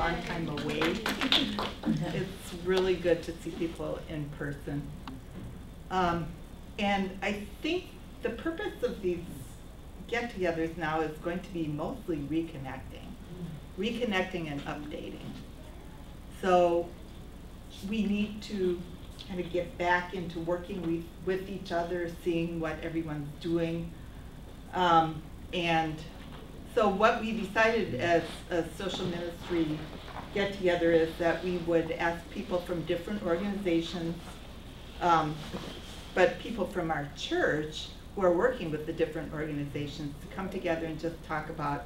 long time away. It's really good to see people in person. And I think the purpose of these get-togethers now is going to be mostly reconnecting and updating. So we need to kind of get back into working with each other, seeing what everyone's doing. And so what we decided as a social ministry get-together is that we would ask people from different organizations, but people from our church who are working with the different organizations to come together and just talk about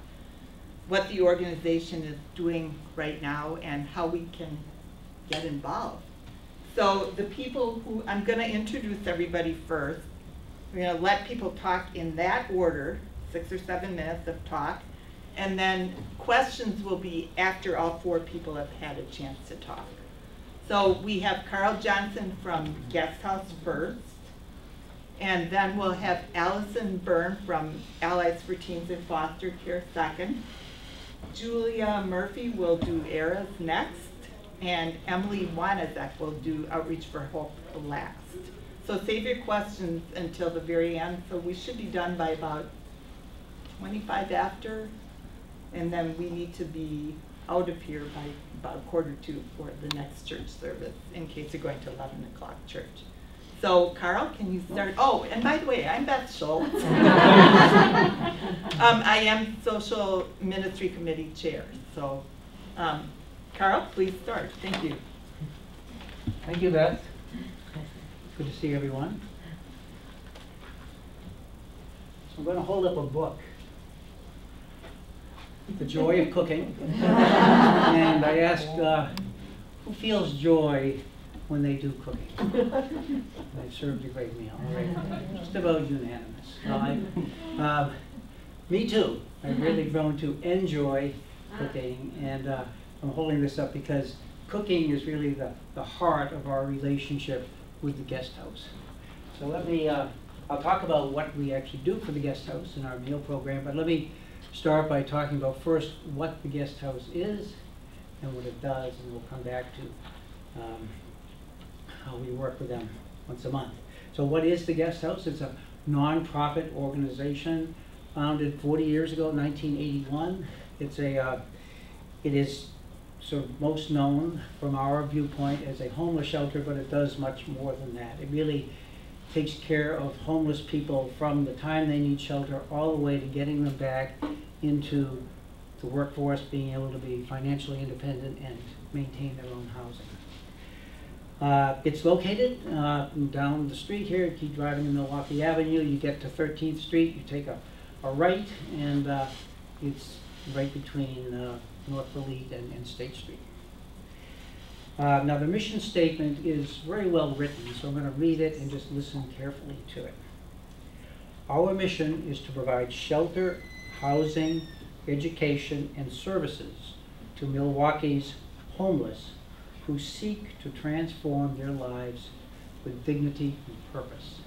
what the organization is doing right now and how we can get involved. So the people who, I'm going to introduce everybody first. We're going to let people talk in that order, 6 or 7 minutes of talk, and then questions will be after all 4 people have had a chance to talk. So we have Carl Johnson from Guest House first, and then we'll have Allison Byrne from Allies for Teens in Foster Care second. Julia Murphy will do ERAS next, and Emily Wanezek will do Outreach for Hope last. So save your questions until the very end. So we should be done by about 25 after, and then we need to be out of here by about 1:45 for the next church service in case you're going to 11 o'clock church. So Carl, can you start? Oh, and by the way, I'm Beth Schultz. I am Social Ministry Committee Chair. So Carl, please start. Thank you. Thank you, Beth. Good to see everyone. So I'm going to hold up a book, The Joy of Cooking. And I asked, who feels joy when they do cooking? They've served a great meal. All right. Just about unanimous. Me too. I've really grown to enjoy cooking, and I'm holding this up because cooking is really the heart of our relationship with the guest house. So let me, I'll talk about what we actually do for the guest house in our meal program, but let me start by talking about first what the guest house is and what it does, and we'll come back to how we work with them once a month. So what is the guest house? It's a non-profit organization founded 40 years ago, 1981. It is sort of most known from our viewpoint as a homeless shelter, but it does much more than that. It really takes care of homeless people from the time they need shelter all the way to getting them back into the workforce, being able to be financially independent and maintain their own housing. It's located down the street here. You keep driving in Milwaukee Avenue, you get to 13th Street, you take a right, and it's right between North Fleet and State Street. Now the mission statement is very well written, so I'm going to read it and just listen carefully to it. Our mission is to provide shelter, housing, education, and services to Milwaukee's homeless who seek to transform their lives with dignity and purpose.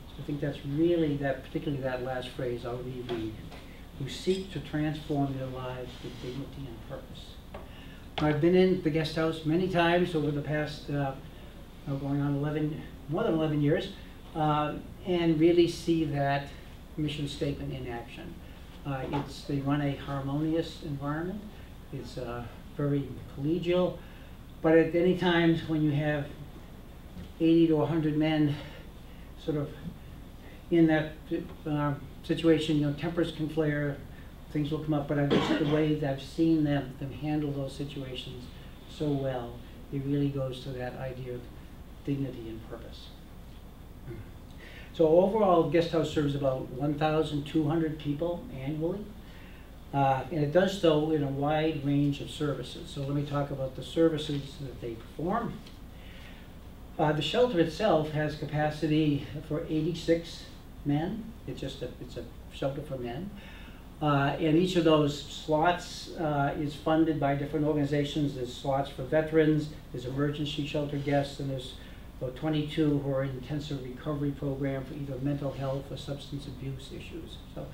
So I think that's really, particularly that last phrase, I'll reread. Who seek to transform their lives with dignity and purpose. I've been in the guest house many times over the past, going on more than 11 years, and really see that mission statement in action. They run a harmonious environment. It's very collegial, but at any times when you have 80 to 100 men sort of in that situation, tempers can flare, things will come up, but just the way that I've seen them handle those situations so well, it really goes to that idea of dignity and purpose. So overall, guest house serves about 1,200 people annually, and it does so in a wide range of services. So let me talk about the services that they perform. The shelter itself has capacity for 86 men. It's a shelter for men. And each of those slots is funded by different organizations. There's slots for veterans, there's emergency shelter guests, and there's about 22 who are in intensive recovery program for either mental health or substance abuse issues. So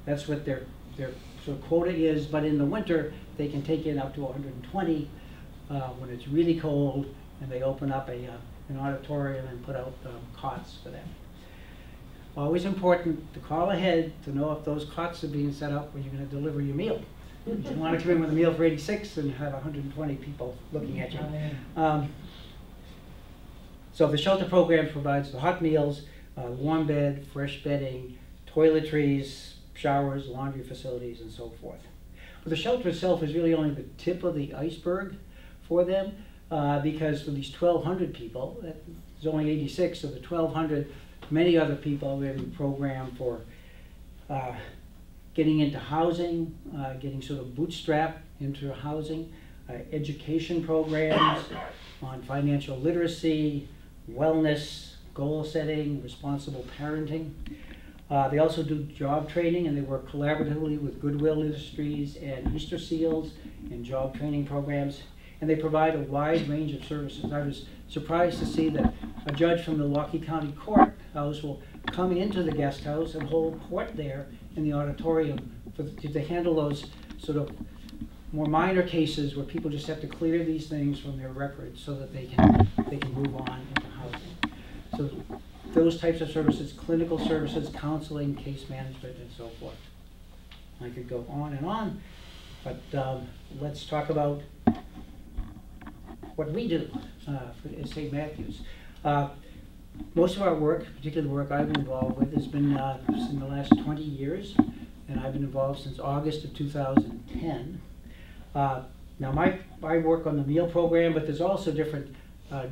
that's what they're their sort of quota is, but in the winter, they can take in up to 120 when it's really cold, and they open up an auditorium and put out cots for them. Always important to call ahead to know if those cots are being set up when you're going to deliver your meal. You don't want to come in with a meal for 86 and have 120 people looking at you. So the shelter program provides the hot meals, warm bed, fresh bedding, toiletries, showers, laundry facilities, and so forth. But the shelter itself is really only the tip of the iceberg for them, because for these 1,200 people, there's only 86 of the 1,200, many other people are in the program for getting into housing, getting sort of bootstrapped into housing, education programs on financial literacy, wellness, goal setting, responsible parenting. They also do job training, and they work collaboratively with Goodwill Industries and Easter Seals and job training programs. And they provide a wide range of services. I was surprised to see that a judge from the Milwaukee County Courthouse will come into the guest house and hold court there in the auditorium to handle those sort of more minor cases where people just have to clear these things from their records so that they can move on into housing. So those types of services, clinical services, counseling, case management, and so forth. I could go on, but let's talk about what we do at St. Matthew's. Most of our work, particularly the work I've been involved with, has been in the last 20 years, and I've been involved since August of 2010. Now I work on the meal program, but there's also different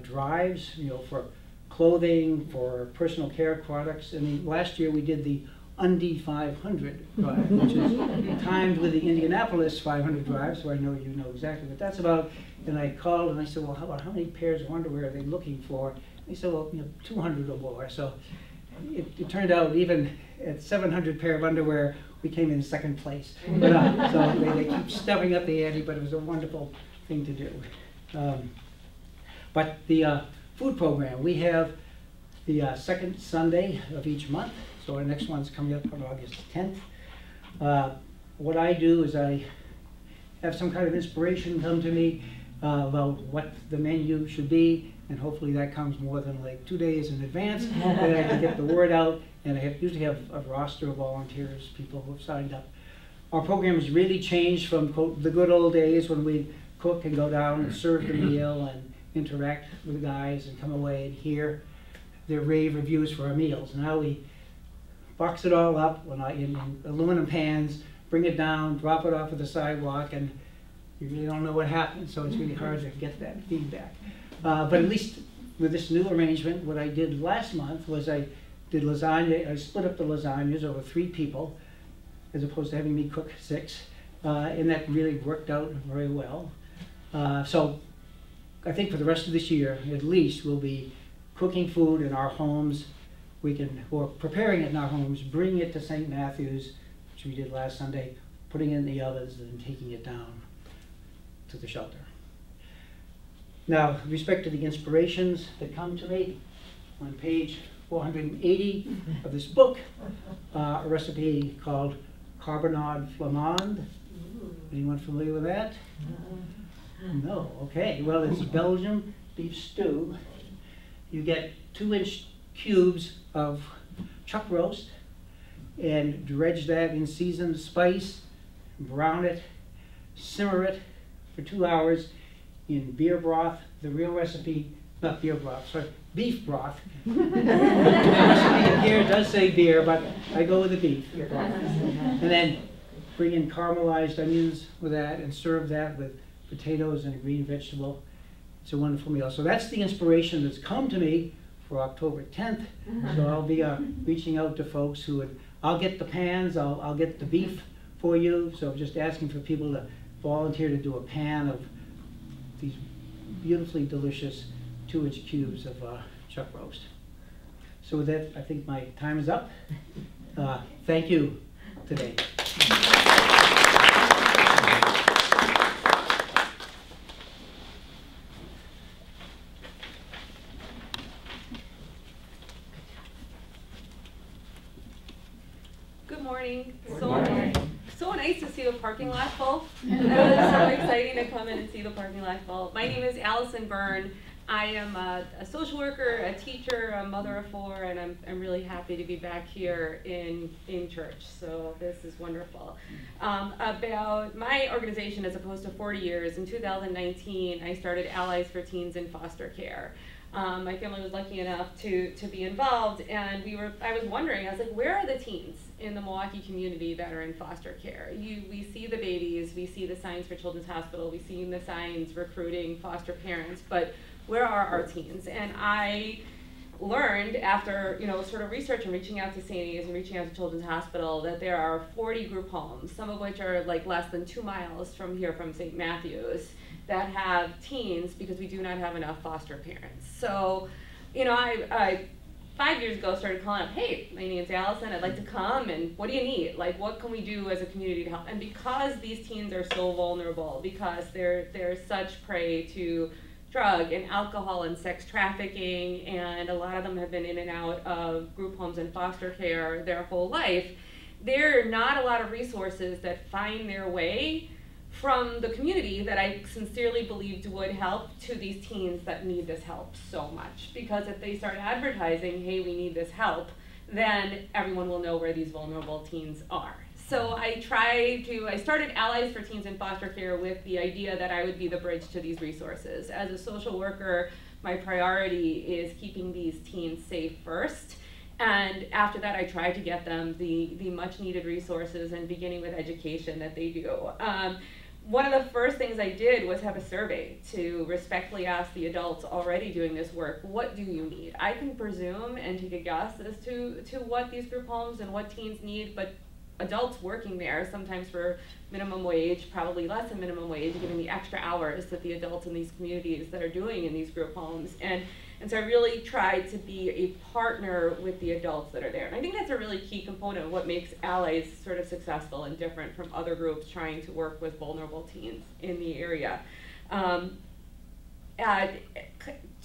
drives, for clothing, for personal care products. I mean, last year we did the Undy 500 drive, which is timed with the Indianapolis 500 drive, so I know you know exactly what that's about. And I called and I said, well, how many pairs of underwear are they looking for? They said, well, 200 or more. So it turned out even at 700 pair of underwear, we came in second place. But, so they keep stepping up the ante, but it was a wonderful thing to do. But the food program, we have the second Sunday of each month. So our next one's coming up on August 10th. What I do is I have some kind of inspiration come to me about what the menu should be, and hopefully that comes more than like 2 days in advance, that I can get the word out, and I usually have a roster of volunteers, people who have signed up. Our program has really changed from, quote, the good old days when we cook and go down and serve the meal and interact with the guys and come away and hear their rave reviews for our meals. Now we box it all up in aluminum pans, bring it down, drop it off at the sidewalk, and you really don't know what happened, so it's really hard to get that feedback. But at least with this new arrangement, what I did last month was I did lasagna. I split up the lasagnas over 3 people, as opposed to having me cook 6, and that really worked out very well. So I think for the rest of this year, at least, we'll be cooking food in our homes. Or preparing it in our homes, bringing it to St. Matthew's, which we did last Sunday, putting it in the ovens and taking it down to the shelter. Now, with respect to the inspirations that come to me, on page 480 of this book, a recipe called Carbonade Flamande. Anyone familiar with that? No, okay. Well, it's Belgian beef stew. You get 2-inch cubes of chuck roast and dredge that in seasoned spice, brown it, simmer it for 2 hours in beer broth. The real recipe, not beer broth, sorry, beef broth. The recipe here does say beer, but I go with the beef broth. And then bring in caramelized onions with that and serve that with potatoes and a green vegetable. It's a wonderful meal. So that's the inspiration that's come to me for October 10th. So I'll be reaching out to folks who would, I'll get the pans, I'll get the beef for you. So just asking for people to volunteer to do a pan of these beautifully delicious 2-inch cubes of chuck roast. So with that, I think my time is up. Thank you today. Good morning. Good morning. So see the parking lot full. It was so exciting to come in and see the parking lot full. My name is Allison Byrne. I am a social worker, a teacher, a mother of 4, and I'm really happy to be back here in church. So this is wonderful. About my organization, as opposed to 40 years, in 2019, I started Allies for Teens in Foster Care. My family was lucky enough to be involved, and I was wondering, I was like, where are the teens in the Milwaukee community that are in foster care? We see the babies, we see the signs for Children's Hospital, we see the signs recruiting foster parents, but where are our teens? And I learned after, sort of research and reaching out to St. A's and reaching out to Children's Hospital that there are 40 group homes, some of which are like less than 2 miles from here from St. Matthews, that have teens because we do not have enough foster parents. So, I 5 years ago started calling up, hey, my name's Allison, I'd like to come, and what do you need? Like, what can we do as a community to help? And because these teens are so vulnerable, because they're such prey to drug and alcohol and sex trafficking, and a lot of them have been in and out of group homes and foster care their whole life, there are not a lot of resources that find their way from the community that I sincerely believed would help to these teens that need this help so much. Because if they start advertising, hey, we need this help, then everyone will know where these vulnerable teens are. So I started Allies for Teens in Foster Care with the idea that I would be the bridge to these resources. As a social worker, my priority is keeping these teens safe first. And after that, I try to get them the much needed resources, and beginning with education that they do. One of the first things I did was have a survey to respectfully ask the adults already doing this work, what do you need? I can presume and take a guess as to what these group homes and what teens need, but adults working there, sometimes for minimum wage, probably less than minimum wage, given the extra hours that the adults in these communities that are doing in these group homes. And so I really tried to be a partner with the adults that are there. And I think that's a really key component of what makes Allies sort of successful and different from other groups trying to work with vulnerable teens in the area. At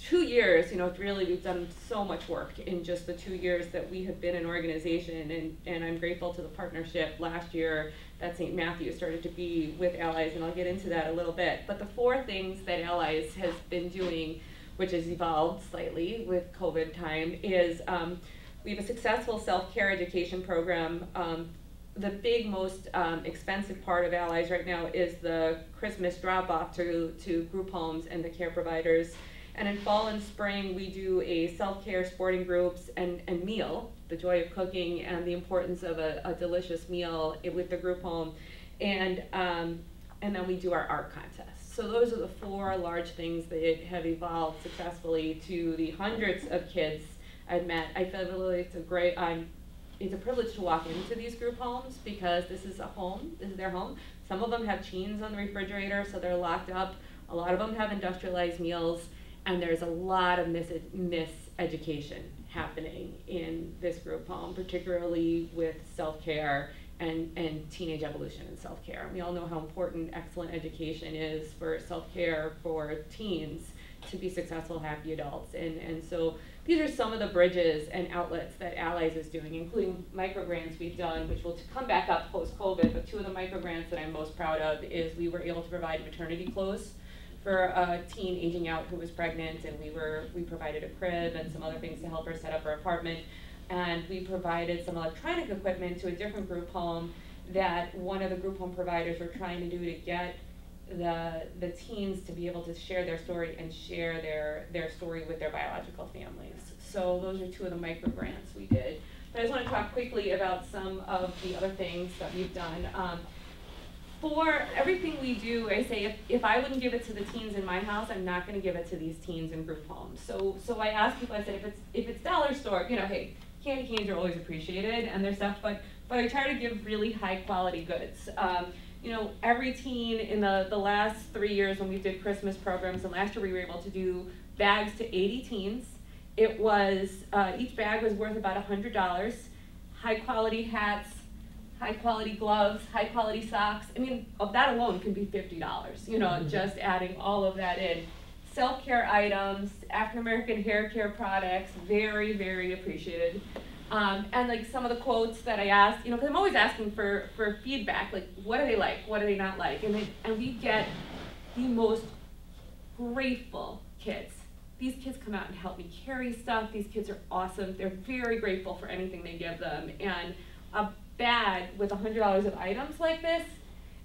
2 years, really we've done so much work in just the 2 years that we have been an organization, and I'm grateful to the partnership last year that St. Matthews started to be with Allies, and I'll get into that a little bit. But the 4 things that Allies has been doing, which has evolved slightly with COVID time, is we have a successful self-care education program. The big, most expensive part of Allies right now is the Christmas drop-off to group homes and the care providers. And in fall and spring, we do a self-care sporting groups and meal, the joy of cooking and the importance of a delicious meal with the group home. And then we do our art contest. So those are the 4 large things that have evolved successfully to the hundreds of kids I've met. I feel really it's a privilege to walk into these group homes because this is a home, this is their home. Some of them have chains on the refrigerator, so they're locked up. A lot of them have industrialized meals, and there's a lot of miseducation happening in this group home, particularly with self-care and teenage evolution in self-care. We all know how important excellent education is for self-care for teens to be successful, happy adults. And so these are some of the bridges and outlets that Allies is doing, including microgrants we've done, which will come back up post-COVID, but 2 of the microgrants that I'm most proud of is we were able to provide maternity clothes for a teen aging out who was pregnant, and we provided a crib and some other things to help her set up her apartment. And we provided some electronic equipment to a different group home that one of the group home providers were trying to do to get the teens to be able to share their story and share their story with their biological families. So those are 2 of the micro grants we did. But I just want to talk quickly about some of the other things that we've done. For everything we do, I say if I wouldn't give it to the teens in my house, I'm not going to give it to these teens in group homes. So I ask people, I said, if it's dollar store, hey, candy canes are always appreciated and their stuff, but I try to give really high quality goods. Every teen in the last 3 years when we did Christmas programs, and last year we were able to do bags to 80 teens. It was, each bag was worth about $100. High quality hats, high quality gloves, high quality socks. I mean, of that alone can be $50, just adding all of that in. Self-care items, African American hair care products, very, very appreciated. And like some of the quotes that I asked, you know, because I'm always asking for feedback, like what do they like, what do they not like, and we get the most grateful kids. These kids come out and help me carry stuff. These kids are awesome. They're very grateful for anything they give them. And a bag with $100 of items like this,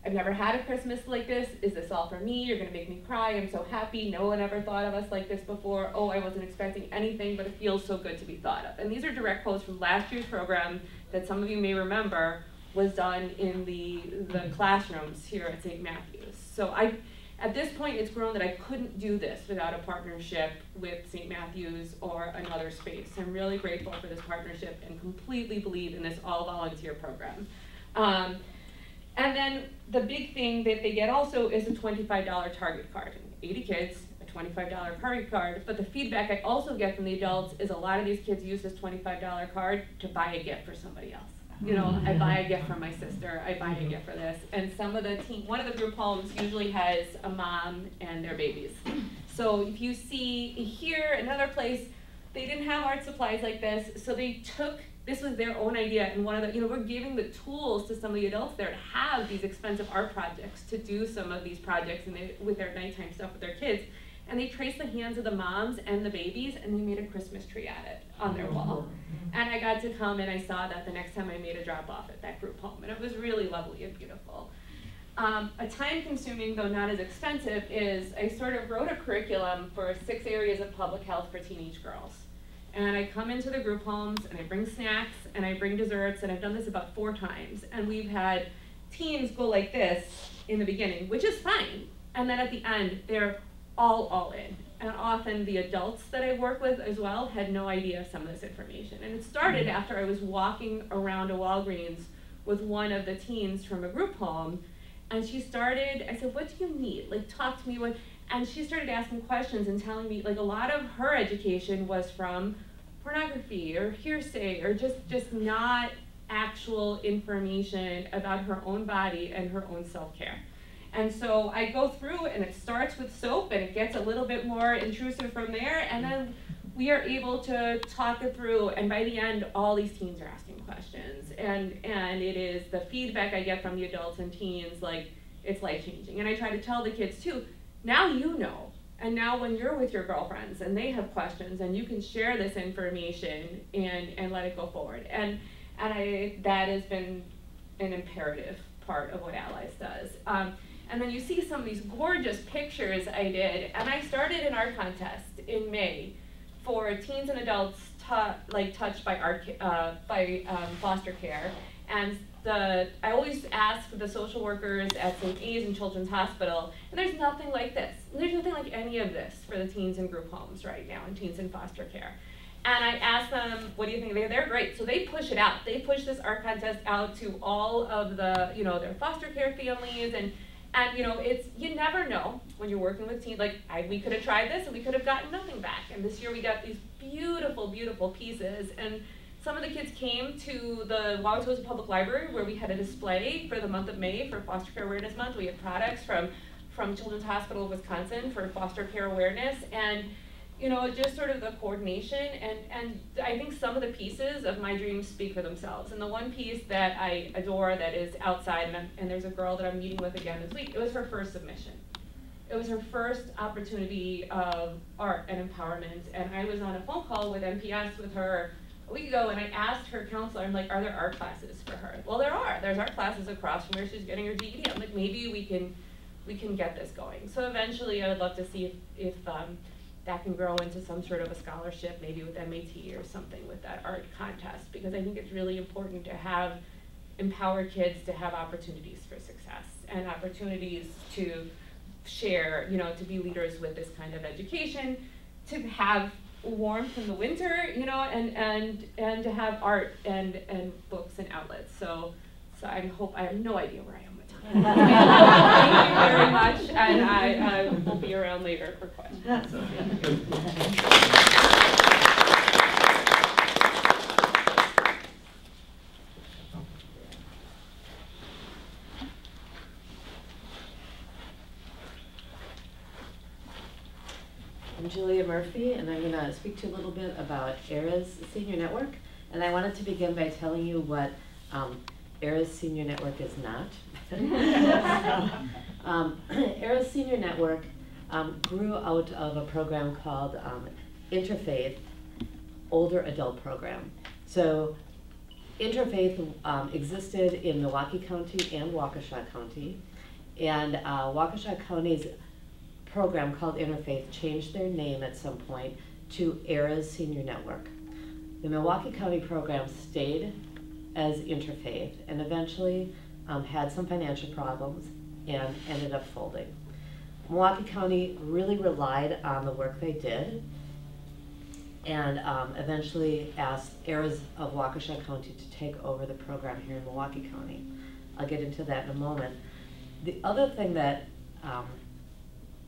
I've never had a Christmas like this. Is this all for me? You're gonna make me cry. I'm so happy. No one ever thought of us like this before. Oh, I wasn't expecting anything, but it feels so good to be thought of. And these are direct quotes from last year's program that some of you may remember was done in the classrooms here at St. Matthew's. So at this point, it's grown that I couldn't do this without a partnership with St. Matthew's or another space. I'm really grateful for this partnership and completely believe in this all-volunteer program. And then the big thing that they get also is a $25 Target card. 80 kids, a $25 Target card, but the feedback I also get from the adults is a lot of these kids use this $25 card to buy a gift for somebody else. You know, I buy a gift for my sister, I buy a gift for this. And some of the one of the group homes usually has a mom and their babies. So if you see here, another place, they didn't have art supplies like this, so they took, this was their own idea, and one of the, you know, we're giving the tools to some of the adults there to have these expensive art projects, to do some of these projects and with their nighttime stuff with their kids. And they traced the hands of the moms and the babies, and they made a Christmas tree at it on their wall. And I got to come and I saw that the next time I made a drop off at that group home, and it was really lovely and beautiful. A time-consuming, though not as expensive, is I sort of wrote a curriculum for 6 areas of public health for teenage girls. And I come into the group homes, and I bring snacks, and I bring desserts, and I've done this about 4 times. And we've had teens go like this in the beginning, which is fine. And then at the end, they're all in. And often the adults that I work with as well had no idea some of this information. And it started after I was walking around a Walgreens with one of the teens from a group home, and she started, I said, what do you need? Like, talk to me. And she started asking questions and telling me, like, a lot of her education was from pornography or hearsay or just not actual information about her own body and her own self-care. And so I go through, and it starts with soap, and it gets a little bit more intrusive from there, and then we are able to talk it through, and by the end, all these teens are asking questions, and it is the feedback I get from the adults and teens, like, it's life-changing. And I try to tell the kids, too, now you know, and now when you're with your girlfriends, and they have questions, and you can share this information and let it go forward. And that has been an imperative part of what Allies does. And then you see some of these gorgeous pictures I did, and I started an art contest in May for teens and adults touched by foster care. And I always ask the social workers at St. A's and Children's Hospital, and there's nothing like this. There's nothing like any of this for the teens in group homes right now and teens in foster care. And I asked them, what do you think? They're great. So they push it out. They push this art contest out to all of the, you know, their foster care families, and you know, you never know when you're working with teens. Like, we could have tried this and we could have gotten nothing back. And this year we got these beautiful, beautiful pieces. And some of the kids came to the Wauwatosa Public Library, where we had a display for the month of May for Foster Care Awareness Month. We had products from Children's Hospital of Wisconsin for foster care awareness. And you know, just sort of the coordination, and I think some of the pieces of my dreams speak for themselves. And the one piece that I adore that is outside, and there's a girl that I'm meeting with again this week, it was her first submission. It was her first opportunity of art and empowerment, and I was on a phone call with MPS with her a week ago, and I asked her counselor, I'm like, are there art classes for her? Well, there are. There's art classes across from where she's getting her GED. I'm like, maybe we can get this going. So eventually I would love to see if that can grow into some sort of a scholarship, maybe with MAT or something with that art contest, because I think it's really important to have empower kids to have opportunities for success and opportunities to share, you know, to be leaders with this kind of education, to have warmth in the winter, you know, and to have art and books and outlets. So I have no idea where I am. Thank you very much, and I will be around later for questions. I'm Julia Murphy, and I'm going to speak to you a little bit about ERA's Senior Network. And I wanted to begin by telling you what ERA's Senior Network is not. ERA's Senior Network grew out of a program called Interfaith Older Adult Program. So Interfaith existed in Milwaukee County and Waukesha County, and Waukesha County's program called Interfaith changed their name at some point to ERA's Senior Network. The Milwaukee County program stayed as Interfaith and eventually had some financial problems and ended up folding. Milwaukee County really relied on the work they did and eventually asked ERAs of Waukesha County to take over the program here in Milwaukee County. I'll get into that in a moment. The other thing that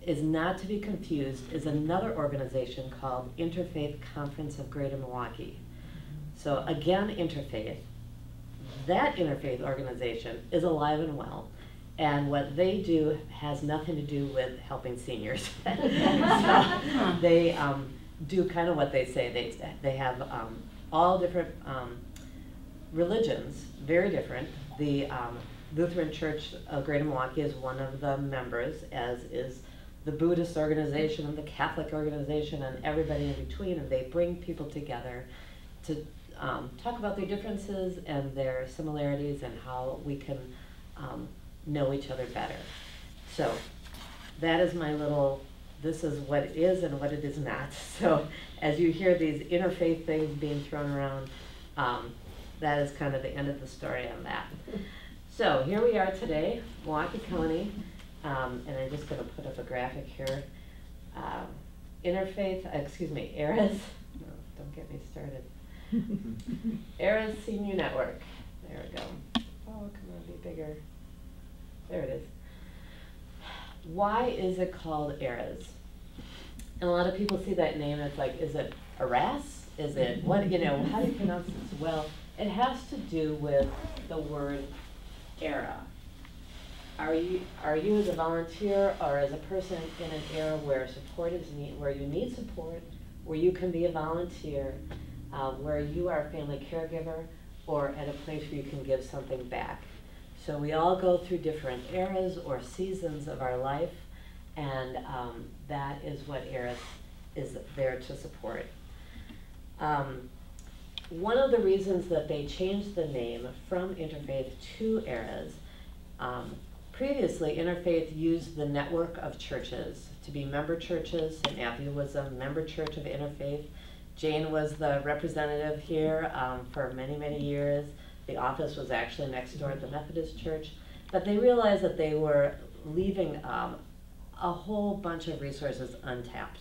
is not to be confused is another organization called Interfaith Conference of Greater Milwaukee. So again, Interfaith. That interfaith organization is alive and well, and what they do has nothing to do with helping seniors. So they do kind of what they say. They have all different religions, very different. The Lutheran Church of Greater Milwaukee is one of the members, as is the Buddhist organization and the Catholic organization and everybody in between, and they bring people together to talk about their differences and their similarities and how we can know each other better. So that is my little, this is what it is and what it is not. So as you hear these interfaith things being thrown around, that is kind of the end of the story on that. So here we are today, Milwaukee County, and I'm just going to put up a graphic here. ERAs, no, don't get me started. ERA's Senior Network. There we go. Oh, come on, be bigger. There it is. Why is it called ERAs? And a lot of people see that name and it's like, is it Aras? Is it what, you know, how do you pronounce this? Well, it has to do with the word era. Are you as a volunteer or as a person in an era where support is where you need support, where you can be a volunteer, where you are a family caregiver, or at a place where you can give something back. So we all go through different eras or seasons of our life, and that is what ERAS is there to support. One of the reasons that they changed the name from Interfaith to ERAS, previously Interfaith used the network of churches to be member churches. St. Matthew was a member church of Interfaith. Jane was the representative here for many, many years. The office was actually next door at the Methodist Church. But they realized that they were leaving a whole bunch of resources untapped.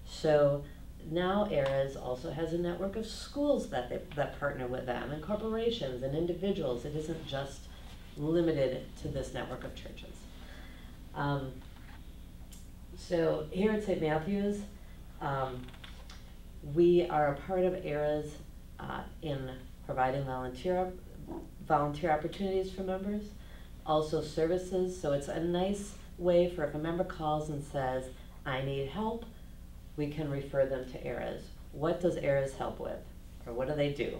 So now ERAS also has a network of schools that partner with them, and corporations and individuals. It isn't just limited to this network of churches. So here at St. Matthew's, we are a part of ERAS in providing volunteer opportunities for members, also services. So it's a nice way for if a member calls and says, I need help, we can refer them to ERAS. What does ERAS help with? Or what do they do?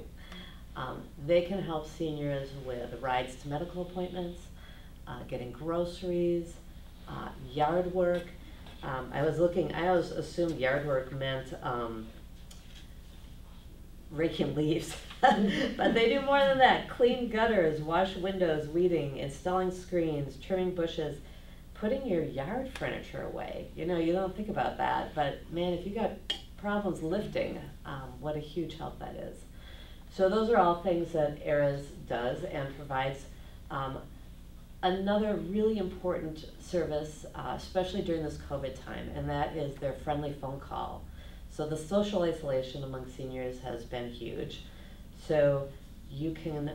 They can help seniors with rides to medical appointments, getting groceries, yard work. I always assumed yard work meant raking leaves, but they do more than that. Clean gutters, wash windows, weeding, installing screens, trimming bushes, putting your yard furniture away. You know, you don't think about that, but man, if you got problems lifting, what a huge help that is. So those are all things that ERAS does and provides. Another really important service, especially during this COVID time, and that is their friendly phone call. So the social isolation among seniors has been huge. So you can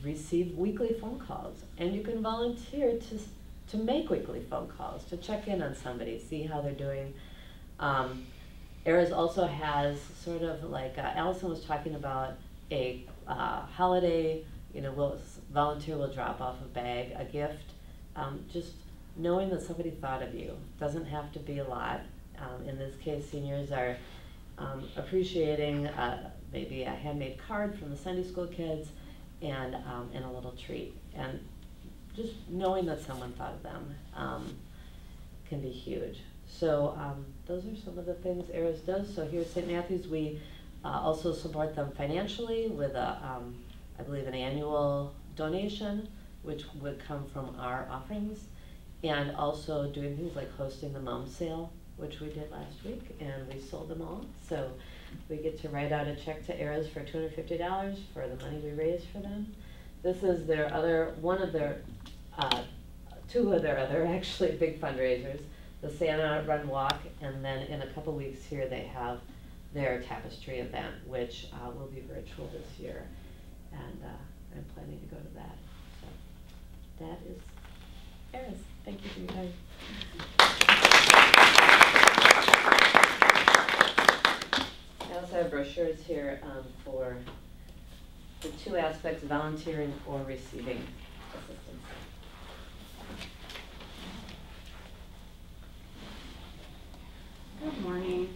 receive weekly phone calls, and you can volunteer to make weekly phone calls, to check in on somebody, see how they're doing. ERAS also has sort of like, Allison was talking about a holiday, you know, volunteer will drop off a bag, a gift. Just knowing that somebody thought of you. Doesn't have to be a lot. In this case, seniors are appreciating maybe a handmade card from the Sunday school kids and a little treat. And just knowing that someone thought of them can be huge. So those are some of the things ARIS does. So here at St. Matthew's, we also support them financially with I believe an annual donation, which would come from our offerings, and also doing things like hosting the mom sale, which we did last week, and we sold them all. So we get to write out a check to ARIS for $250 for the money we raised for them. This is their other, one of their, two of their other actually big fundraisers, the Santa Run Walk, and then in a couple weeks here they have their tapestry event, which will be virtual this year, and I'm planning to go to that. So that is ARIS. Thank you for your time. I also have brochures here for the two aspects, volunteering or receiving assistance. Good morning.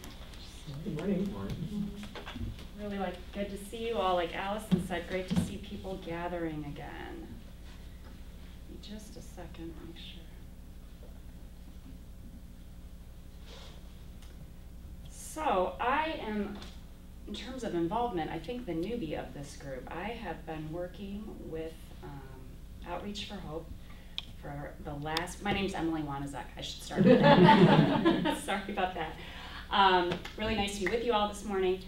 Good morning. Really good to see you all. Like Allison said, great to see people gathering again. Just a second, make sure. So I am, in terms of involvement, I think the newbie of this group. I have been working with Outreach for Hope for the last, my name's Emily Wanezek, I should start with that. Sorry about that. Really nice to be with you all this morning.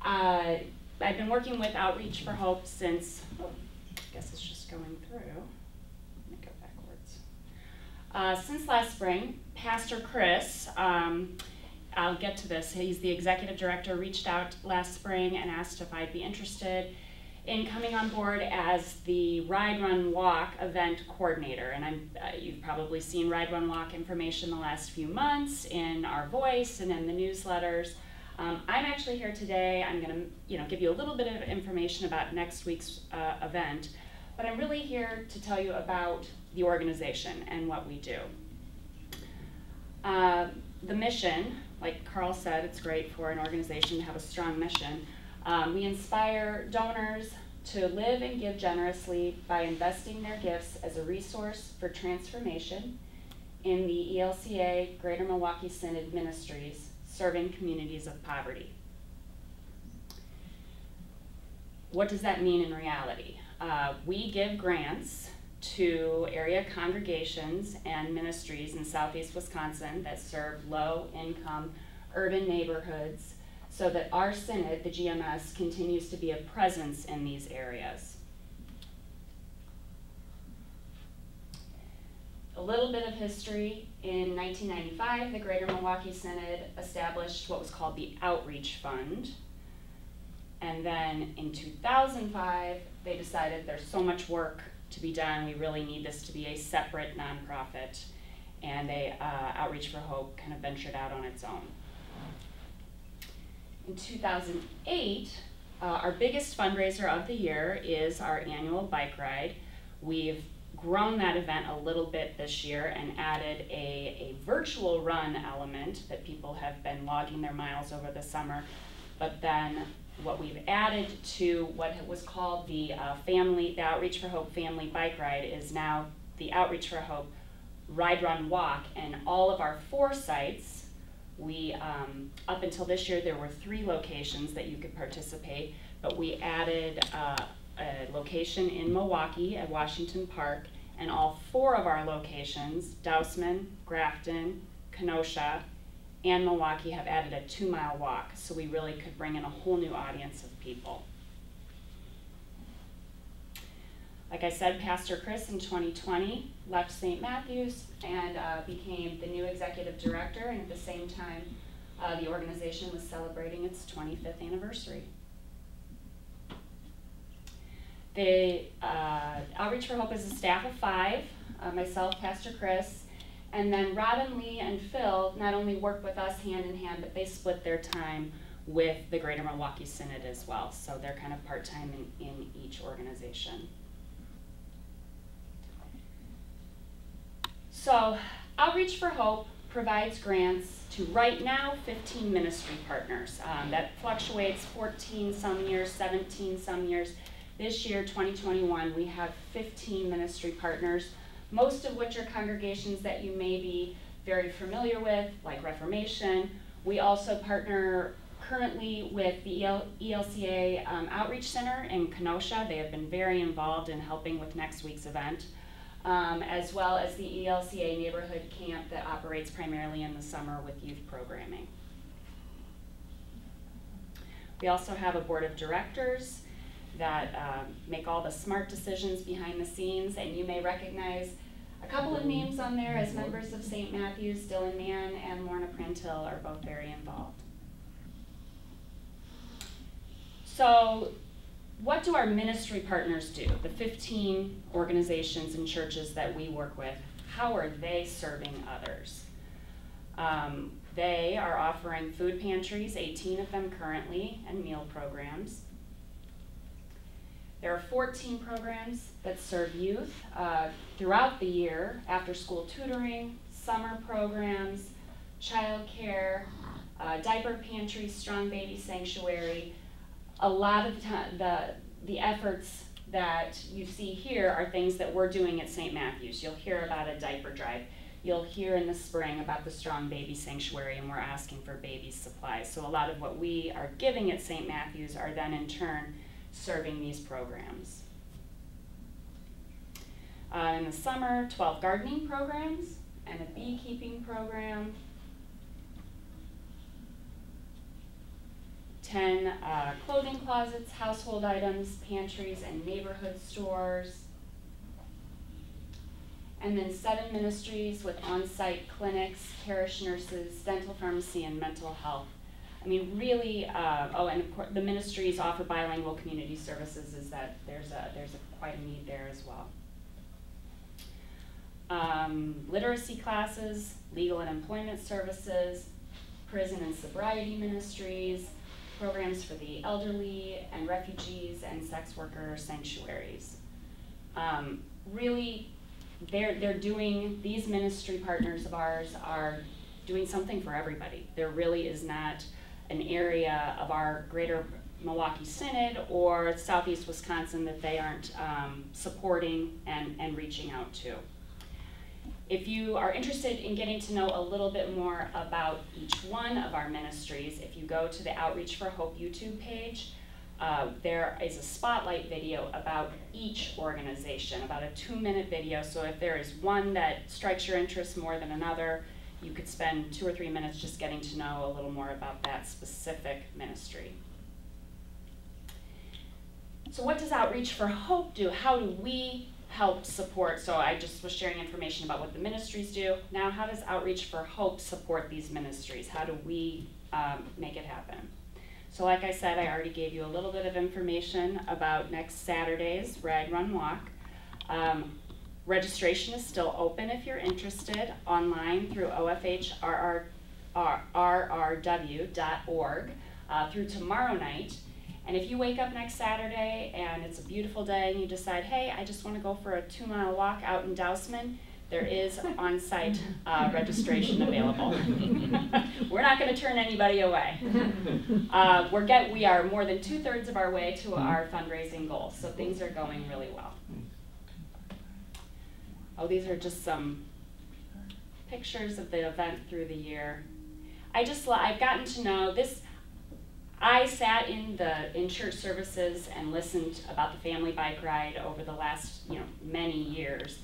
I've been working with Outreach for Hope since, I guess it's just going through. Let me go backwards. Since last spring, Pastor Chris, I'll get to this, he's the executive director, reached out last spring and asked if I'd be interested in coming on board as the Ride, Run, Walk event coordinator. And you've probably seen Ride, Run, Walk information the last few months in our Voice and in the newsletters. I'm actually here today. I'm going to give you a little bit of information about next week's event, but I'm really here to tell you about the organization and what we do. The mission, like Carl said, it's great for an organization to have a strong mission. We inspire donors to live and give generously by investing their gifts as a resource for transformation in the ELCA Greater Milwaukee Synod Ministries, serving communities of poverty. What does that mean in reality? We give grants to area congregations and ministries in southeast Wisconsin that serve low-income urban neighborhoods so that our synod, the GMS, continues to be a presence in these areas. A little bit of history. In 1995, the Greater Milwaukee Synod established what was called the Outreach Fund. And then in 2005, they decided there's so much work to be done, we really need this to be a separate nonprofit. And Outreach for Hope kind of ventured out on its own. In 2008, our biggest fundraiser of the year is our annual bike ride. We've grown that event a little bit this year and added a virtual run element that people have been logging their miles over the summer. But then what we've added to what was called the Outreach for Hope Family Bike Ride is now the Outreach for Hope Ride, Run, Walk. And all of our 4 sites, we, up until this year, there were 3 locations that you could participate, but we added a location in Milwaukee at Washington Park, and all 4 of our locations, Dousman, Grafton, Kenosha, and Milwaukee, have added a 2-mile walk, so we really could bring in a whole new audience of people. Like I said, Pastor Chris in 2020 left St. Matthew's and became the new executive director, and at the same time, the organization was celebrating its 25th anniversary. The Outreach for Hope is a staff of 5, myself, Pastor Chris, and then Robin, Lee, and Phil not only work with us hand in hand, but they split their time with the Greater Milwaukee Synod as well. So they're kind of part-time in each organization. So Outreach for Hope provides grants to, right now, 15 ministry partners. That fluctuates, 14 some years, 17 some years. This year, 2021, we have 15 ministry partners, most of which are congregations that you may be very familiar with, like Reformation. We also partner currently with the ELCA Outreach Center in Kenosha. They have been very involved in helping with next week's event, as well as the ELCA Neighborhood Camp that operates primarily in the summer with youth programming. We also have a board of directors that make all the smart decisions behind the scenes, and you may recognize a couple of names on there as members of St. Matthew's. Dylan Mann and Lorna Prantill are both very involved. So what do our ministry partners do? The 15 organizations and churches that we work with, how are they serving others? They are offering food pantries, 18 of them currently, and meal programs. There are 14 programs that serve youth throughout the year: after school tutoring, summer programs, child care, diaper pantry, strong baby sanctuary. A lot of the efforts that you see here are things that we're doing at St. Matthew's. You'll hear about a diaper drive. You'll hear in the spring about the strong baby sanctuary, and we're asking for baby supplies. So a lot of what we are giving at St. Matthew's are then in turn serving these programs. In the summer, 12 gardening programs and a beekeeping program, 10 clothing closets, household items, pantries, and neighborhood stores. And then 7 ministries with on-site clinics, parish nurses, dental pharmacy, and mental health. I mean, really, oh, and of course, the ministries offer bilingual community services. Is that there's quite a need there as well. Literacy classes, legal and employment services, prison and sobriety ministries, programs for the elderly and refugees, and sex worker sanctuaries. Really, they're doing, these ministry partners of ours are doing something for everybody. There really is not an area of our greater Milwaukee Synod or Southeast Wisconsin that they aren't supporting and reaching out to. If you are interested in getting to know a little bit more about each one of our ministries, if you go to the Outreach for Hope YouTube page, there is a spotlight video about each organization, about a 2-minute video. So if there is one that strikes your interest more than another, you could spend 2 or 3 minutes just getting to know a little more about that specific ministry. So what does Outreach for Hope do? How do we help support? So I just was sharing information about what the ministries do. Now, how does Outreach for Hope support these ministries? How do we make it happen? So like I said, I already gave you a little bit of information about next Saturday's Ride, Run, Walk. Registration is still open if you're interested, online through ofhrrw.org through tomorrow night. And if you wake up next Saturday and it's a beautiful day and you decide, hey, I just want to go for a 2-mile walk out in Dousman, there is on-site registration available. We're not going to turn anybody away. We are more than 2/3 of our way to our fundraising goals, so things are going really well. Oh, these are just some pictures of the event through the year. I've gotten to know this. I sat in church services and listened about the family bike ride over the last many years.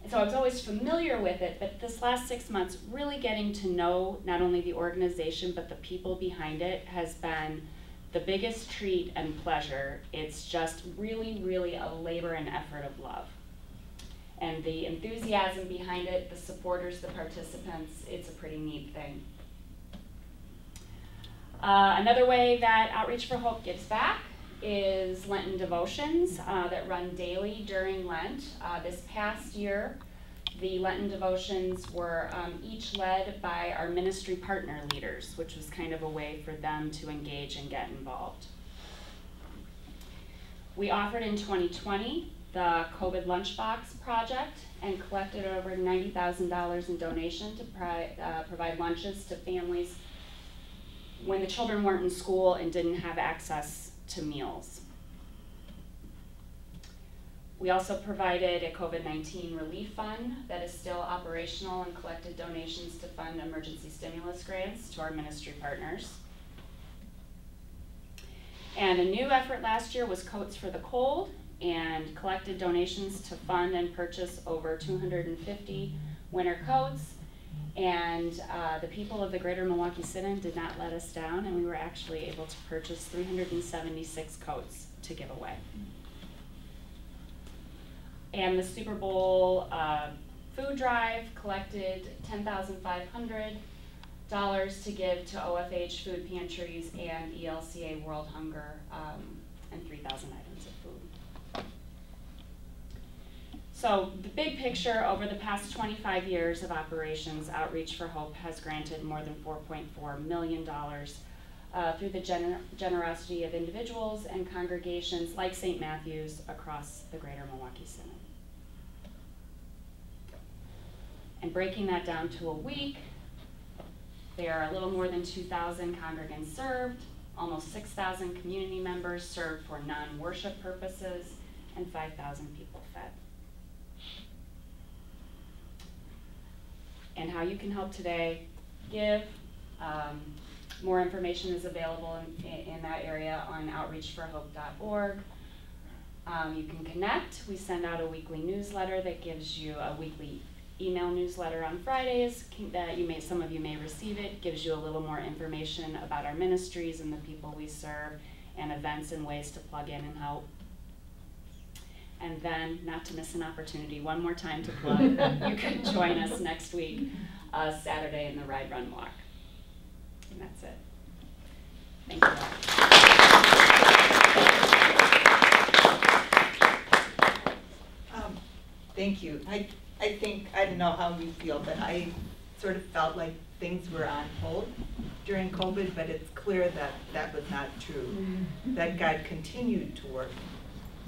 And so I was always familiar with it, but this last 6 months, really getting to know not only the organization, but the people behind it has been the biggest treat and pleasure. It's just really, really a labor and effort of love. And the enthusiasm behind it, the supporters, the participants, it's a pretty neat thing. Another way that Outreach for Hope gives back is Lenten devotions that run daily during Lent. This past year, the Lenten devotions were each led by our ministry partner leaders, which was kind of a way for them to engage and get involved. We offered in 2020 the COVID Lunchbox Project and collected over $90,000 in donation to provide lunches to families when the children weren't in school and didn't have access to meals. We also provided a COVID-19 relief fund that is still operational and collected donations to fund emergency stimulus grants to our ministry partners. And a new effort last year was Coats for the Cold, and collected donations to fund and purchase over 250 winter coats. And the people of the Greater Milwaukee Synod did not let us down, and we were actually able to purchase 376 coats to give away. And the Super Bowl food drive collected $10,500 to give to OFH food pantries and ELCA World Hunger, and 3,000 items of food. So the big picture, over the past 25 years of operations, Outreach for Hope has granted more than $4.4 million through the generosity of individuals and congregations like St. Matthew's across the Greater Milwaukee Synod. And breaking that down to a week, there are a little more than 2,000 congregants served, almost 6,000 community members served for non-worship purposes, and 5,000 people fed. And how you can help today, give. More information is available in that area on outreachforhope.org. You can connect. We send out a weekly newsletter that gives you a weekly email newsletter on Fridays that some of you may receive. It gives you a little more information about our ministries and the people we serve, and events and ways to plug in and help. And then, not to miss an opportunity, one more time to plug, you can join us next week, Saturday, in the Ride, Run, Walk. And that's it. Thank you all. Thank you. I think, I don't know how you feel, but I sort of felt like things were on hold during COVID, but it's clear that that was not true, that God continued to work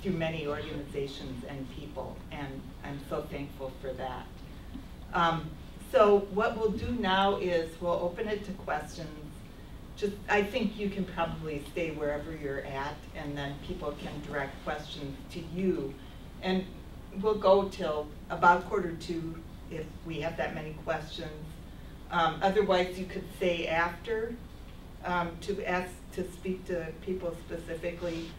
through many organizations and people, and I'm so thankful for that. So what we'll do now is we'll open it to questions. I think you can probably stay wherever you're at, and then people can direct questions to you. And we'll go till about 1:45 if we have that many questions. Otherwise, you could stay after to speak to people specifically.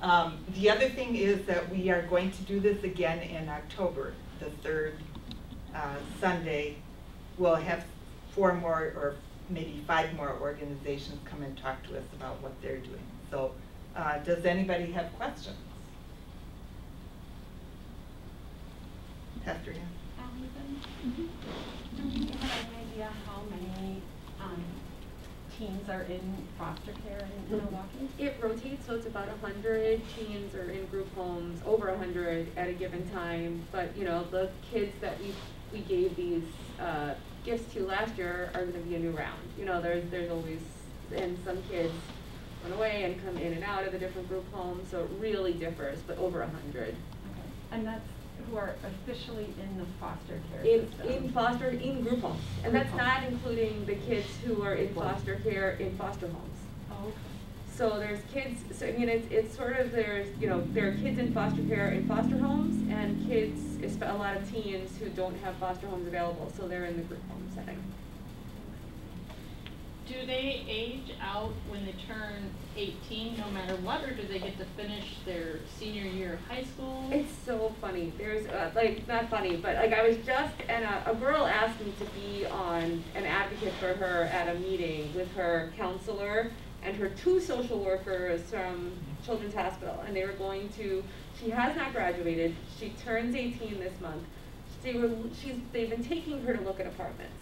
The other thing is that we are going to do this again in October, the 3rd Sunday. We'll have 4 more or maybe 5 more organizations come and talk to us about what they're doing. So does anybody have questions? Pastor Ann? Allison, do you have an idea how many teens are in foster care in Milwaukee? It rotates, so it's about 100 teens are in group homes, over 100 at a given time. But you know, the kids that we gave these gifts to last year are going to be a new round. You know, there's always, and some kids run away and come in and out of the different group homes, so it really differs, but over 100. Okay. And that's who are officially in the foster care system? In group homes. And that's not including the kids who are in foster care in foster homes. Oh, okay. So there's kids, so I mean, it's sort of, there are kids in foster care in foster homes, and kids, a lot of teens who don't have foster homes available, so they're in the group home setting. Do they age out when they turn 18 no matter what, or do they get to finish their senior year of high school? It's so funny. There's, not funny, but like I was just, and a girl asked me to be on an advocate for her at a meeting with her counselor and her 2 social workers from Children's Hospital, and they were going to, she has not graduated, she turns 18 this month. They've been taking her to look at apartments.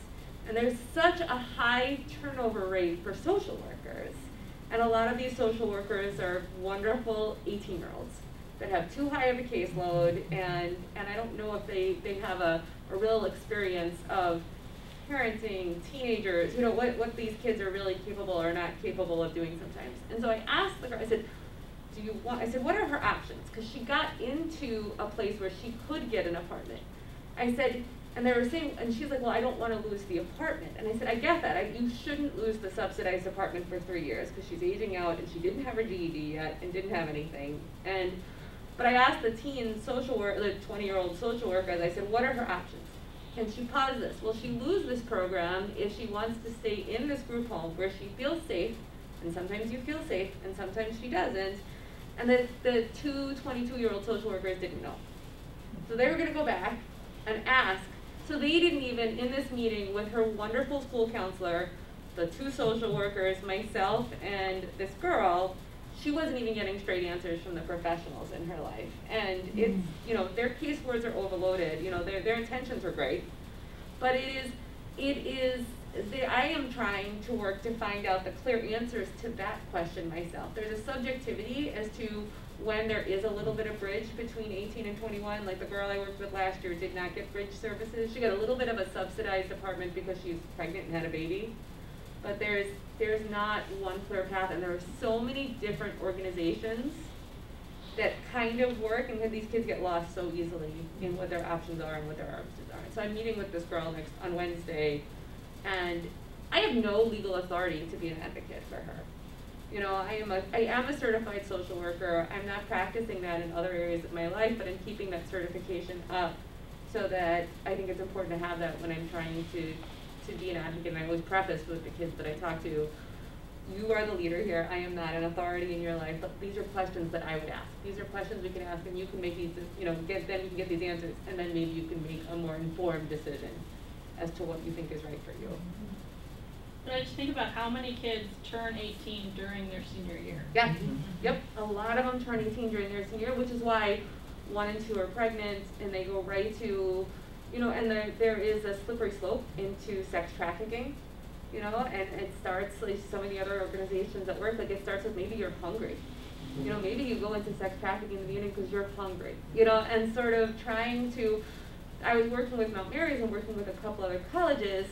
And there's such a high turnover rate for social workers. And a lot of these social workers are wonderful 18-year-olds that have too high of a caseload, and I don't know if they have a real experience of parenting teenagers, you know, what these kids are really capable or not capable of doing sometimes. And so I asked the girl, I said, do you want, I said, what are her options? Because she got into a place where she could get an apartment. I said, and they were saying, and she's like, well, I don't want to lose the apartment. And I said, I get that. You shouldn't lose the subsidized apartment for 3 years because she's aging out and she didn't have her GED yet and didn't have anything. But I asked the teen social worker, the 20-year-old social worker, I said, what are her options? And she paused this. Will she lose this program if she wants to stay in this group home where she feels safe, and sometimes you feel safe, and sometimes she doesn't? And the two 22-year-old social workers didn't know. So they were going to go back and ask. So they didn't even, in this meeting with her wonderful school counselor, the two social workers, myself, and this girl, she wasn't even getting straight answers from the professionals in her life. And it's, you know, their case words are overloaded. You know, their intentions are great. But I am trying to work to find out the clear answers to that question myself. There's a subjectivity as to when there is a little bit of bridge between 18 and 21. Like the girl I worked with last year did not get bridge services. She got a little bit of a subsidized apartment because she's pregnant and had a baby. But there's not one clear path, and there are so many different organizations that kind of work, and these kids get lost so easily in what their options are and what their options are. So I'm meeting with this girl on Wednesday, and I have no legal authority to be an advocate for her. You know, I am a certified social worker. I'm not practicing that in other areas of my life, but I'm keeping that certification up so that I think it's important to have that when I'm trying to be an advocate. And I always preface with the kids that I talk to, you are the leader here. I am not an authority in your life, but these are questions that I would ask. These are questions we can ask, and you can make these, you know, then you can get these answers, and then maybe you can make a more informed decision as to what you think is right for you. But I just think about how many kids turn 18 during their senior year. Yeah, yep, a lot of them turn 18 during their senior year, which is why 1 and 2 are pregnant, and they go right to, you know, and there is a slippery slope into sex trafficking, you know, and it starts, like some of the other organizations that work, like it starts with maybe you're hungry. You know, maybe you go into sex trafficking in the beginning because you're hungry, you know, and sort of trying to, I was working with Mount Mary's and working with a couple other colleges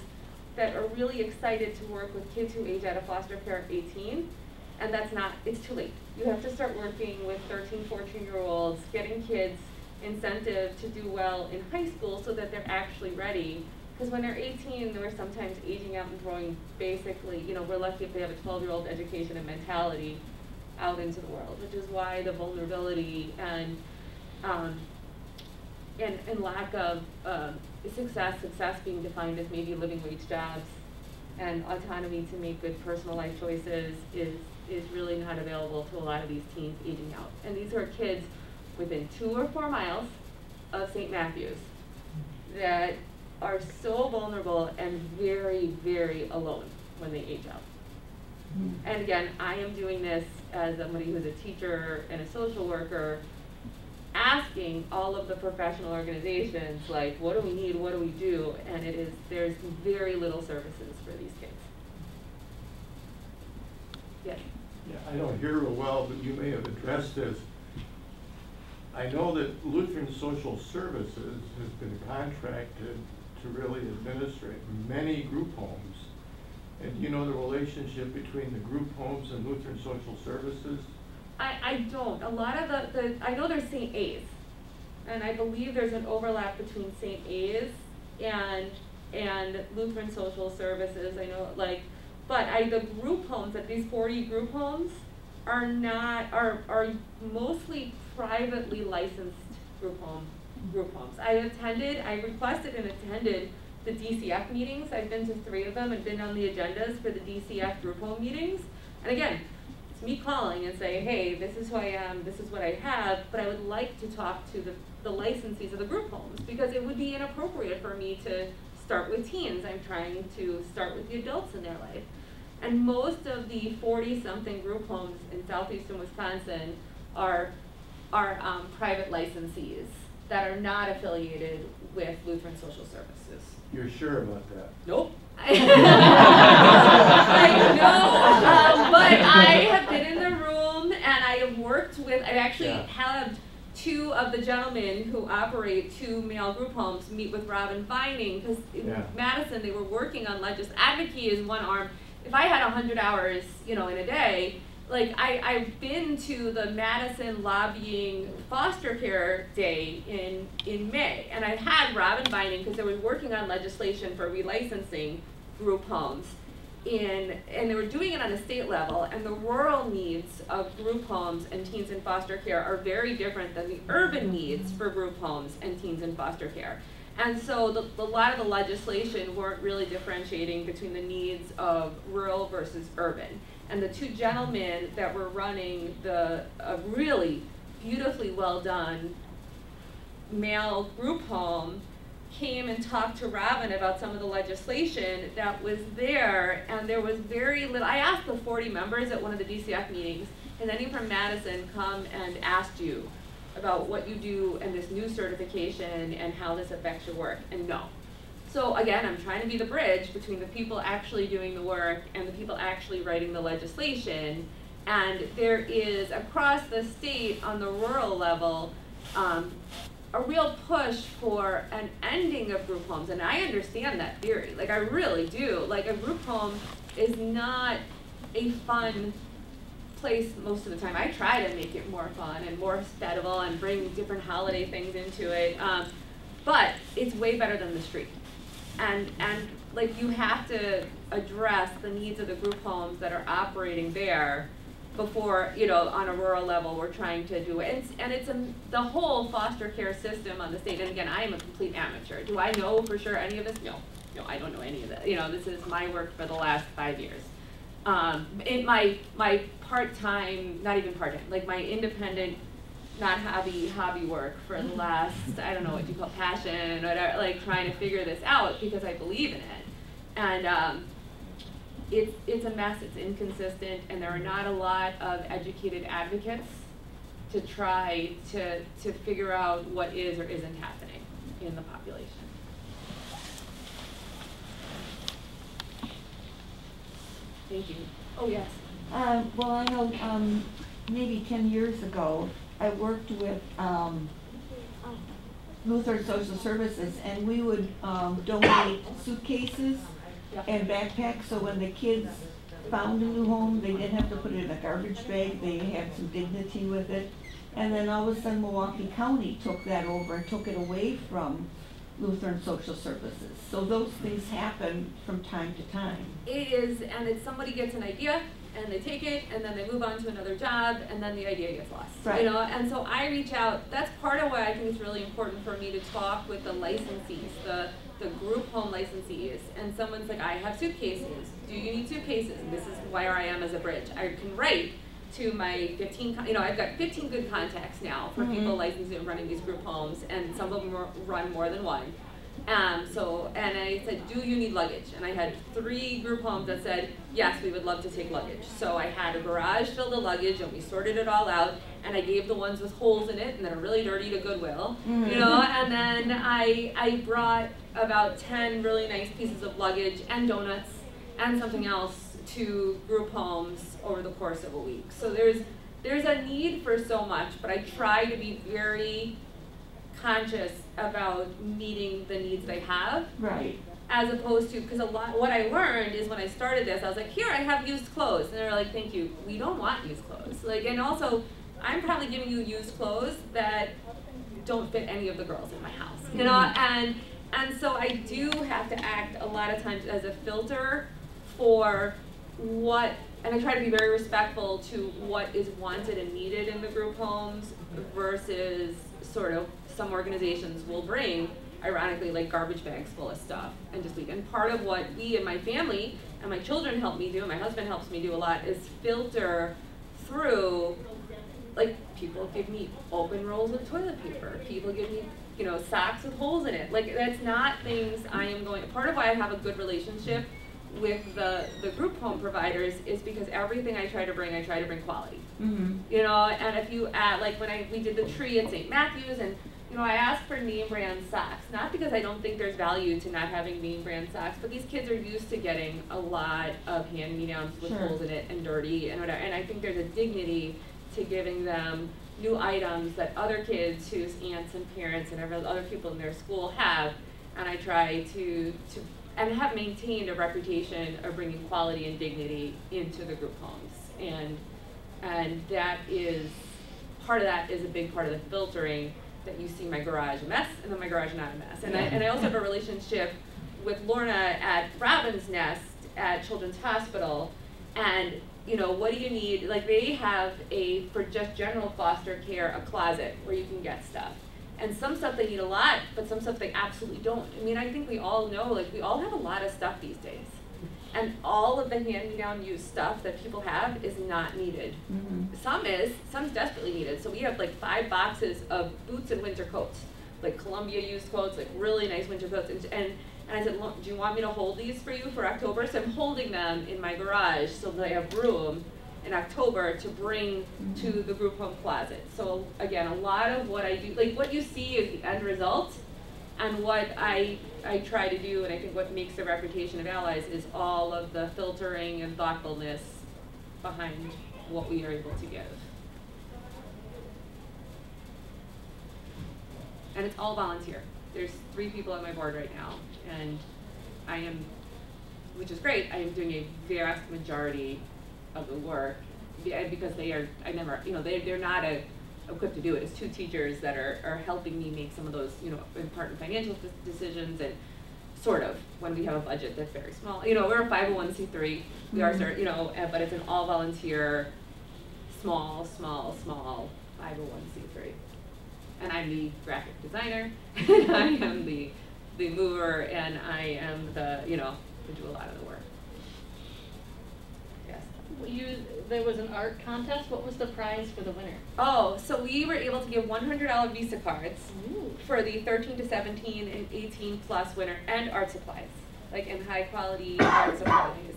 that are really excited to work with kids who age out of foster care at 18, and that's not, it's too late. You have to start working with 13, 14-year-olds, getting kids incentive to do well in high school so that they're actually ready. Because when they're 18, they're sometimes aging out and throwing basically, you know, we're lucky if they have a 12-year-old education and mentality out into the world, which is why the vulnerability and lack of success being defined as maybe living wage jobs and autonomy to make good personal life choices is really not available to a lot of these teens aging out. And these are kids within 2 or 4 miles of St. Matthew's that are so vulnerable and very, very alone when they age out. And again, I am doing this as somebody who's a teacher and a social worker, asking all of the professional organizations, like, what do we need, what do we do? And there's very little services for these kids. Yes? Yeah, I don't hear real well, but you may have addressed this. I know that Lutheran Social Services has been contracted to really administrate many group homes. And do you know the relationship between the group homes and Lutheran Social Services? I don't. A lot of I know there's St. A's, and I believe there's an overlap between St. A's and Lutheran Social Services. I know, like, but the group homes, that these 40 group homes are mostly privately licensed group homes. I requested and attended the DCF meetings. I've been to 3 of them and been on the agendas for the DCF group home meetings. And again, it's me calling and saying, hey, this is who I am, this is what I have, but I would like to talk to the licensees of the group homes, because it would be inappropriate for me to start with teens. I'm trying to start with the adults in their life. And most of the 40-something group homes in southeastern Wisconsin are private licensees that are not affiliated with Lutheran Social Services. You're sure about that? Nope. I know, but I have been in the room and I have worked with, I actually had 2 of the gentlemen who operate 2 male group homes meet with Robin Vining, because in Madison they were working on advocacy is one arm. If I had 100 hours, you know, in a day, like I've been to the Madison lobbying foster care day in May, and I had Robin Binding because they were working on legislation for relicensing group homes, and they were doing it on a state level, and the rural needs of group homes and teens in foster care are very different than the urban needs for group homes and teens in foster care. And so a lot of the legislation weren't really differentiating between the needs of rural versus urban. And the two gentlemen that were running a really beautifully well done male group home came and talked to Robin about some of the legislation that was there, and there was very little. I asked the 40 members at one of the DCF meetings, has anyone from Madison come and asked you about what you do and this new certification and how this affects your work? And no. So again, I'm trying to be the bridge between the people actually doing the work and the people actually writing the legislation. And there is, across the state on the rural level, a real push for an ending of group homes. And I understand that theory, like I really do. Like a group home is not a fun place most of the time. I try to make it more fun and more hospitable and bring different holiday things into it. But it's way better than the street. And like you have to address the needs of the group homes that are operating there before, you know, on a rural level we're trying to do it. And it's the whole foster care system on the state. And again, I am a complete amateur. Do I know for sure any of this? No, I don't know any of that. You know, this is my work for the last 5 years. In my part-time, not even part-time, like my independent, not hobby work for the last, I don't know what you call passion, or whatever, like trying to figure this out because I believe in it. And it's a mess, it's inconsistent, and there are not a lot of educated advocates to try to figure out what is or isn't happening in the population. Thank you. Oh, yes. Well, I know maybe 10 years ago, I worked with Lutheran Social Services, and we would donate suitcases and backpacks, so when the kids found a new home, they didn't have to put it in a garbage bag, they had some dignity with it. And then all of a sudden Milwaukee County took that over and took it away from Lutheran Social Services. So those things happen from time to time. It is, and it's somebody gets an idea and they take it and then they move on to another job and then the idea gets lost. Right. You know, and so I reach out. That's part of why I think it's really important for me to talk with the licensees, the group home licensees, and someone's like, I have suitcases. Do you need suitcases? And this is where I am as a bridge. I can write to my 15, you know, I've got 15 good contacts now for people licensing and running these group homes, and some of them run more than one. And I said, do you need luggage? And I had 3 group homes that said, yes, we would love to take luggage. So I had a garage filled with luggage, and we sorted it all out, and I gave the ones with holes in it and that are really dirty to Goodwill, you know, and then I brought about 10 really nice pieces of luggage and donuts and something else to group homes over the course of a week. So there's a need for so much, but I try to be very conscious about meeting the needs that I have. Right. As opposed to, because what I learned is when I started this, I was like, here, I have used clothes. And they're like, thank you, we don't want used clothes. Like, and also, I'm probably giving you used clothes that don't fit any of the girls in my house, you know? And so I do have to act a lot of times as a filter for what, and I try to be very respectful to what is wanted and needed in the group homes versus sort of some organizations will bring, ironically, like garbage bags full of stuff and just leave. And part of what we and my family and my children help me do, and my husband helps me do a lot, is filter through, like, people give me open rolls of toilet paper. People give me, you know, socks with holes in it. Like, that's not things I am going, part of why I have a good relationship with the group home providers is because everything I try to bring quality. You know, and if you add, like when we did the tree at St. Matthew's, and you know, I asked for name brand socks, not because I don't think there's value to not having name brand socks, but these kids are used to getting a lot of hand-me-downs with holes in it and dirty and whatever, and I think there's a dignity to giving them new items that other kids whose aunts and parents and other people in their school have, and I try to and have maintained a reputation of bringing quality and dignity into the group homes. And And that is, part of that is a big part of the filtering, that you see my garage a mess and then my garage not a mess. And I also have a relationship with Lorna at Robin's Nest at Children's Hospital, and you know, what do you need? Like, they have for just general foster care, a closet where you can get stuff. And some stuff they need a lot, but some stuff they absolutely don't. I mean, I think we all know, like, we all have a lot of stuff these days. And all of the hand-me-down used stuff that people have is not needed. Some's desperately needed. So we have like 5 boxes of boots and winter coats, like Columbia used coats, like really nice winter coats. And I said, look, do you want me to hold these for you for October? So I'm holding them in my garage so that I have room in October to bring to the group home closet. So again, a lot of what I do, like what you see is the end result, and what I try to do, and I think what makes the reputation of Allies, is all of the filtering and thoughtfulness behind what we are able to give. And it's all volunteer. There's 3 people on my board right now, and I am, which is great, I am doing a vast majority of the work, because they are, they're not equipped to do it. It's 2 teachers that are helping me make some of those, you know, important financial decisions, and sort of, when we have a budget that's very small. You know, we're a 501c3, we are, you know, but it's an all volunteer, small 501c3. And I'm the graphic designer, and I am the mover, and I am the, you know, we do a lot of the work. Yes. There was an art contest. What was the prize for the winner? Oh, so we were able to give $100 Visa cards for the 13 to 17 and 18 plus winner, and art supplies, like in high quality art supplies.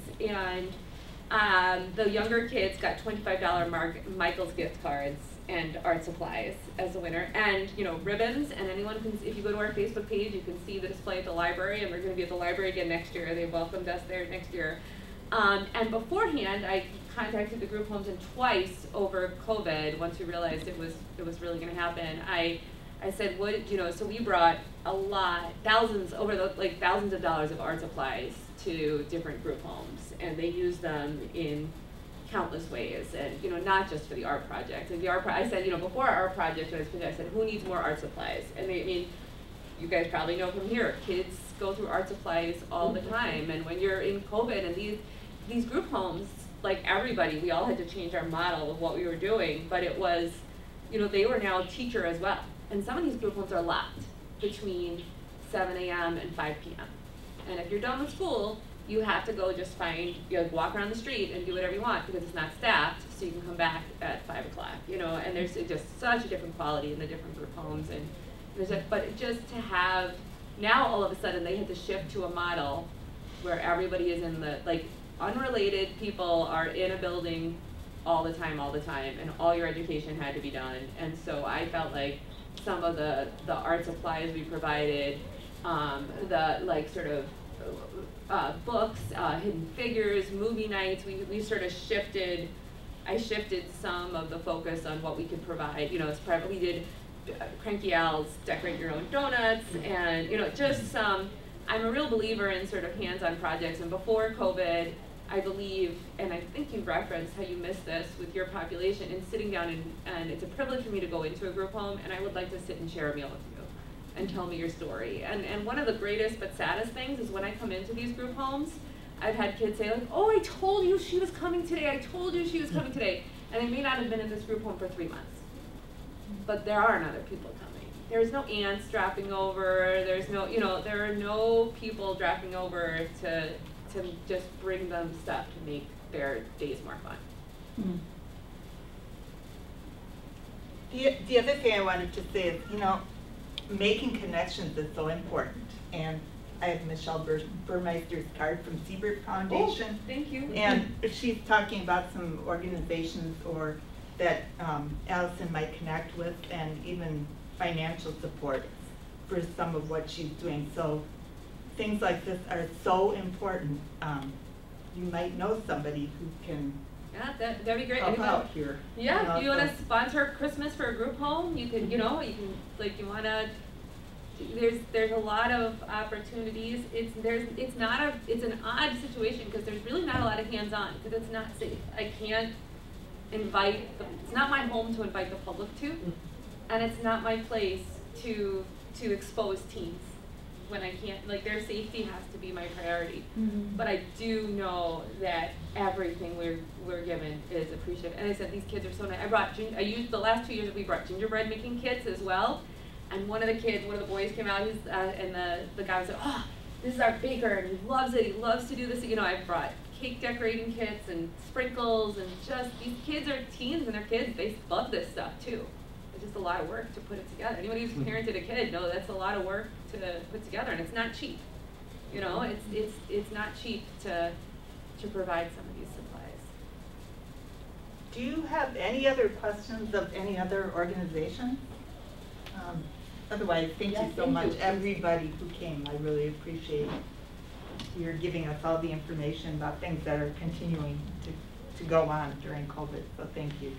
And the younger kids got $25 Michael's gift cards and art supplies as a winner, and you know, ribbons. And anyone can, if you go to our Facebook page, you can see the display at the library, and we're going to be at the library again next year. They welcomed us there next year. And beforehand, I contacted the group homes, and twice over COVID, once we realized it was really going to happen, I said, what, you know, so we brought thousands of dollars of art supplies to different group homes, and they used them in countless ways, and you know, not just for the art project. And I said, you know, before our art project, I said, who needs more art supplies? And I mean, you guys probably know from here, kids go through art supplies all the time, and when you're in COVID, and these group homes, like everybody, we all had to change our model of what we were doing, but it was, you know, they were now a teacher as well. And some of these group homes are locked between 7 a.m. and 5 p.m. And if you're done with school, you have to go just walk around the street and do whatever you want, because it's not staffed, so you can come back at 5 o'clock, you know, and there's just such a different quality in the different group homes. And but just to have, now all of a sudden they had to shift to a model where everybody is in the, like, unrelated people are in a building all the time, and all your education had to be done. And so I felt like some of the art supplies we provided, the like sort of books, hidden figures, movie nights, we sort of shifted, I shifted some of the focus on what we could provide. You know, it's private, we did Cranky Al's Decorate Your Own Donuts, and you know, just some, I'm a real believer in sort of hands-on projects. And before COVID, I believe, and I think you referenced how you missed this with your population, and sitting down, and it's a privilege for me to go into a group home, and I would like to sit and share a meal with you and tell me your story. And one of the greatest but saddest things is when I come into these group homes, I've had kids say like, oh, I told you she was coming today, I told you she was coming today. And they may not have been in this group home for 3 months, but there aren't other people coming. There's no aunts dropping over, there's no, you know, there are no people dropping over to just bring them stuff to make their days more fun. The other thing I wanted to say is, you know, making connections is so important. And I have Michelle Burmeister's card from Seabird Foundation. Oh, thank you. And she's talking about some organizations or that Allison might connect with, and even financial support for some of what she's doing. So things like this are so important. You might know somebody who can that'd be great. help out here. Yeah, you you want to sponsor Christmas for a group home? You can, you know, you can, like, you want to. There's a lot of opportunities. It's an odd situation because there's really not a lot of hands-on, because it's not safe. I can't it's not my home to invite the public to, and it's not my place to expose teens when I can't, like, their safety has to be my priority. But I do know that everything we're given is appreciated. And I said, these kids are so nice. I used the last 2 years we brought gingerbread making kits as well. And one of the boys came out, and the guy said, oh, this is our baker, and he loves it. He loves to do this. You know, I brought cake decorating kits and sprinkles, and just, these kids are teens and they're kids. They love this stuff too. It's just a lot of work to put it together. Anybody who's parented a kid knows that's a lot of work to put together, and it's not cheap. You know, it's not cheap to provide some of these supplies. Do you have any other questions of any other organization? Otherwise, thank you so much, everybody who came. I really appreciate your giving us all the information about things that are continuing to go on during COVID, so thank you.